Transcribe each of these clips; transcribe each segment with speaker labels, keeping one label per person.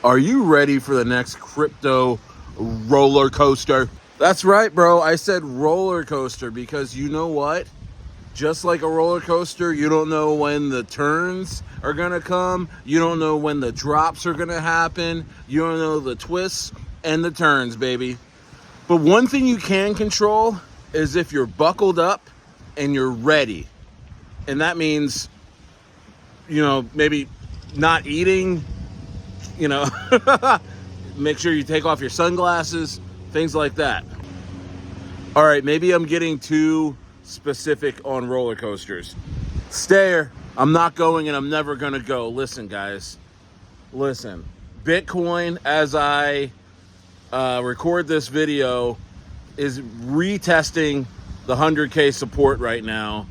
Speaker 1: Are you ready for the next crypto roller coaster? That's right, bro. I said roller coaster because you know what? Just like a roller coaster, you don't know when the turns are going to come. You don't know when the drops are going to happen. You don't know the twists and the turns, baby. But one thing you can control is if you're buckled up and you're ready. And that means, maybe not eating, make sure you take off your sunglasses, things like that. All right, maybe I'm getting too specific on roller coasters. Stayer, I'm not going and I'm never going to go. Listen, guys. Listen. Bitcoin, as I record this video, is retesting the 100K support right now.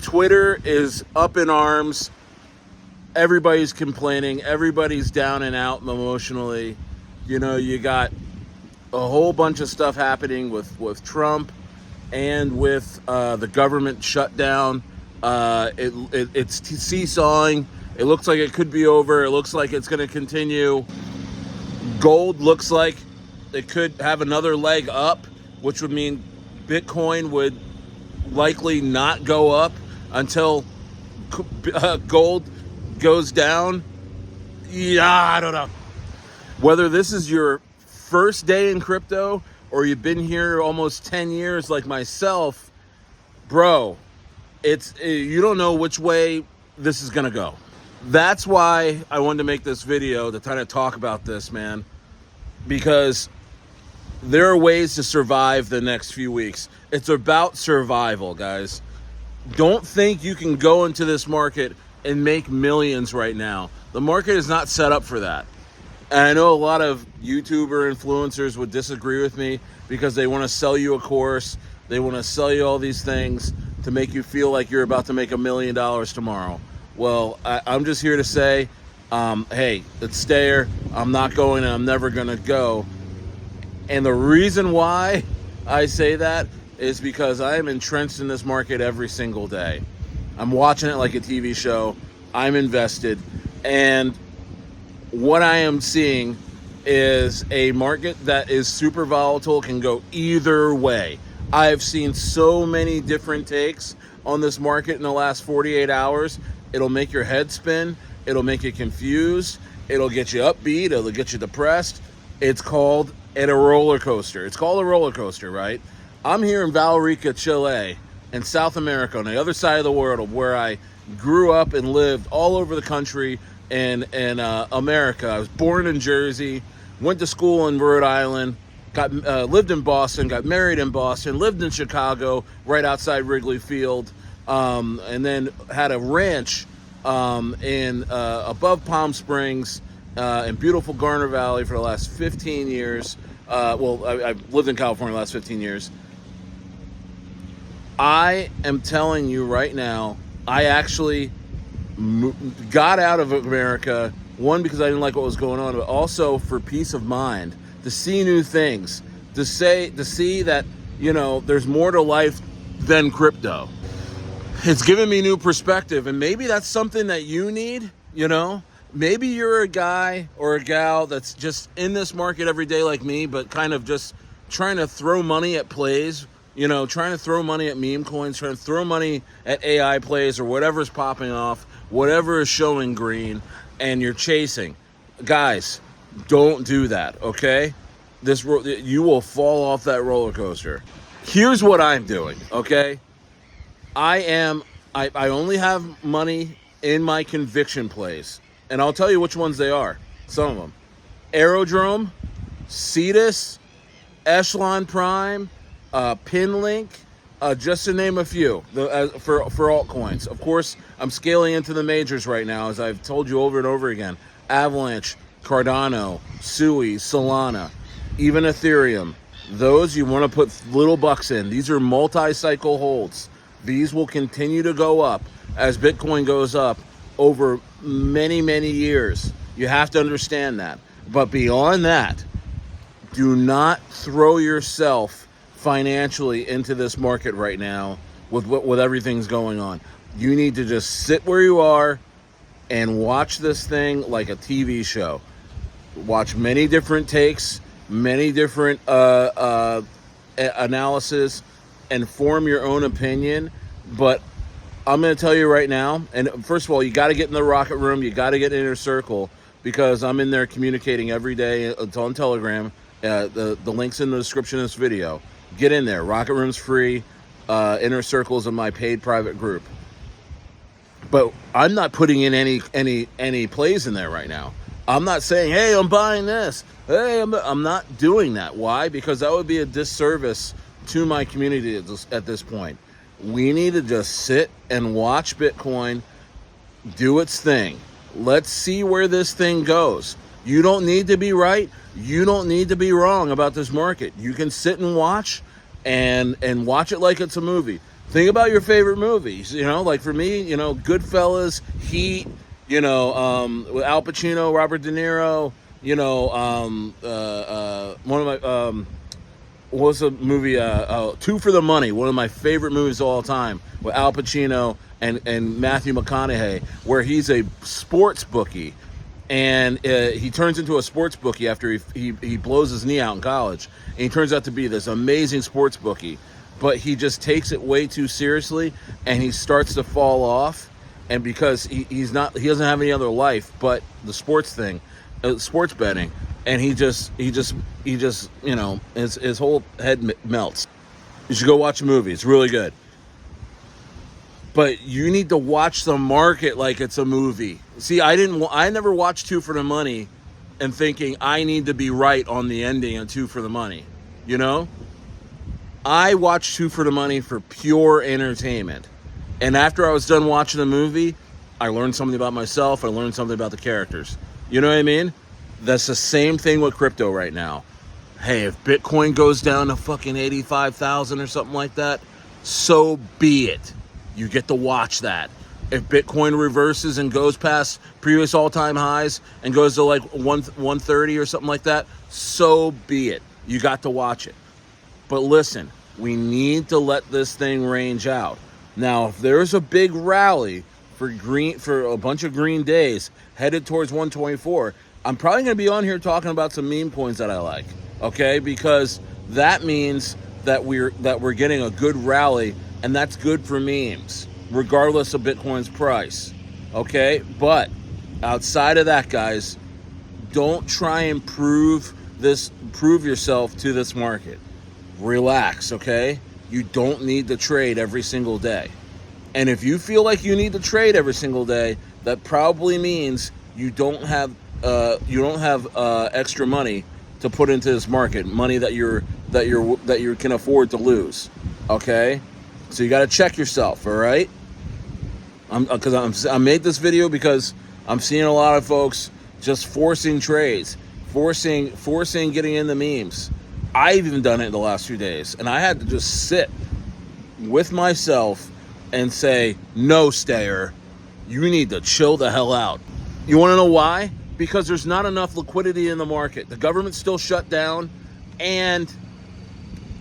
Speaker 1: Twitter is up in arms. Everybody's complaining. Everybody's down and out emotionally. You got a whole bunch of stuff happening with Trump and with the government shutdown. It's seesawing. It looks like it could be over. It looks like it's going to continue. Gold looks like it could have another leg up, which would mean Bitcoin would likely not go up until gold goes down. Yeah, I don't know. Whether this is your first day in crypto or you've been here almost 10 years like myself, bro, you don't know which way this is gonna go. That's why I wanted to make this video to kind of talk about this, man, because there are ways to survive the next few weeks. It's about survival, guys. Don't think you can go into this market and make millions right now. The market is not set up for that. And I know a lot of YouTuber influencers would disagree with me because they want to sell you a course. They want to sell you all these things to make you feel like you're about to make $1 million tomorrow. Well, I'm just here to say, hey, it's Stayer. I'm not going and I'm never going to go. And the reason why I say that is because I am entrenched in this market every single day. I'm watching it like a TV show. I'm invested. And what I am seeing is a market that is super volatile, can go either way. I have seen so many different takes on this market in the last 48 hours. It'll make your head spin. It'll make you confused. It'll get you upbeat. It'll get you depressed. It's called a roller coaster. It's called a roller coaster, right? I'm here in Valrica, Chile, in South America, on the other side of the world, where I grew up and lived all over the country in America. I was born in Jersey, went to school in Rhode Island, lived in Boston, got married in Boston, lived in Chicago, right outside Wrigley Field, and then had a ranch above Palm Springs in beautiful Garner Valley for the last 15 years. I've lived in California the last 15 years. I am telling you right now, I actually got out of America, one, because I didn't like what was going on, but also for peace of mind, to see new things, to see that, there's more to life than crypto. It's given me new perspective, and maybe that's something that you need, Maybe you're a guy or a gal that's just in this market every day like me, but kind of just trying to throw money at plays, trying to throw money at meme coins, trying to throw money at AI plays or whatever's popping off, whatever is showing green, and you're chasing. Guys, don't do that, okay? You will fall off that roller coaster. Here's what I'm doing, okay? I only have money in my conviction plays. And I'll tell you which ones they are. Some of them. Aerodrome, Cetus, Echelon Prime, Pinlink, just to name a few for altcoins. Of course, I'm scaling into the majors right now, as I've told you over and over again. Avalanche, Cardano, Sui, Solana, even Ethereum. Those you want to put little bucks in. These are multi-cycle holds. These will continue to go up as Bitcoin goes up over many, many years. You have to understand that. But beyond that, do not throw yourself financially into this market right now with everything's going on. You need to just sit where you are and watch this thing like a TV show. Watch many different takes, many different analysis, and form your own opinion. But I'm going to tell you right now, and first of all, you got to get in the Rocket Room. You got to get in Inner Circle, because I'm in there communicating every day. It's on Telegram. The link's in the description of this video. Get in there. Rocket Room's free. Inner Circle's in my paid private group. But I'm not putting in any plays in there right now. I'm not saying, hey, I'm buying this. Hey, I'm not doing that. Why? Because that would be a disservice to my community at this point. We need to just sit and watch Bitcoin do its thing. Let's see where this thing goes. You don't need to be right. You don't need to be wrong about this market. You can sit and watch and watch it like it's a movie. Think about your favorite movies. Like for me, Goodfellas, Heat, with Al Pacino, Robert De Niro, one of my, what was the movie? Two for the Money, one of my favorite movies of all time, with Al Pacino and Matthew McConaughey, where he's a sports bookie, and he turns into a sports bookie after he blows his knee out in college, and he turns out to be this amazing sports bookie, but he just takes it way too seriously, and he starts to fall off, and because he doesn't have any other life but the sports thing, sports betting. And he just, his whole head melts. You should go watch a movie. It's really good. But you need to watch the market like it's a movie. See, I never watched Two for the Money and thinking I need to be right on the ending of Two for the Money. I watched Two for the Money for pure entertainment. And after I was done watching the movie, I learned something about myself. I learned something about the characters. You know what I mean? That's the same thing with crypto right now. Hey, if Bitcoin goes down to fucking 85,000 or something like that, so be it. You get to watch that. If Bitcoin reverses and goes past previous all-time highs and goes to like 130 or something like that, so be it. You got to watch it. But listen, we need to let this thing range out. Now, if there's a big rally for a bunch of green days headed towards 124, I'm probably going to be on here talking about some meme coins that I like, okay? Because that means that we're getting a good rally, and that's good for memes, regardless of Bitcoin's price, okay? But outside of that, guys, don't try and prove yourself to this market. Relax, okay? You don't need to trade every single day. And if you feel like you need to trade every single day, that probably means you don't have extra money to put into this market, money that you can afford to lose. Okay, so you got to check yourself. All right, I made this video because I'm seeing a lot of folks just forcing trades, forcing getting in the memes. I've even done it in the last few days, and I had to just sit with myself and say, no, Stayer, you need to chill the hell out. You want to know why? Because there's not enough liquidity in the market. The government's still shut down, and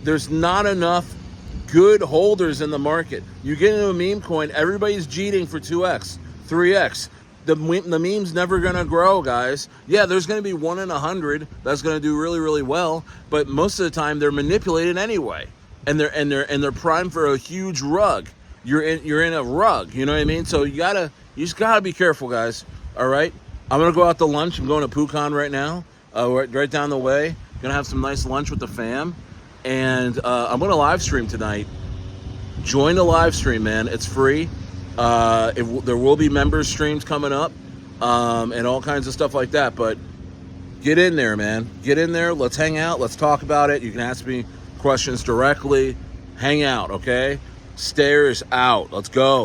Speaker 1: there's not enough good holders in the market. You get into a meme coin, everybody's jeeting for 2x, 3x. The meme's never going to grow, guys. Yeah, there's going to be 1 in 100 that's going to do really, really well, but most of the time they're manipulated anyway, and they're primed for a huge rug. You're in a rug, you know what I mean? So you just gotta be careful, guys. All right, I'm gonna go out to lunch. I'm going to PooCon right now, right down the way. Gonna have some nice lunch with the fam, and I'm gonna live stream tonight. Join the live stream, man. It's free. There will be members streams coming up, and all kinds of stuff like that. But get in there, man. Get in there. Let's hang out. Let's talk about it. You can ask me questions directly. Hang out, okay? Stairs out. Let's go.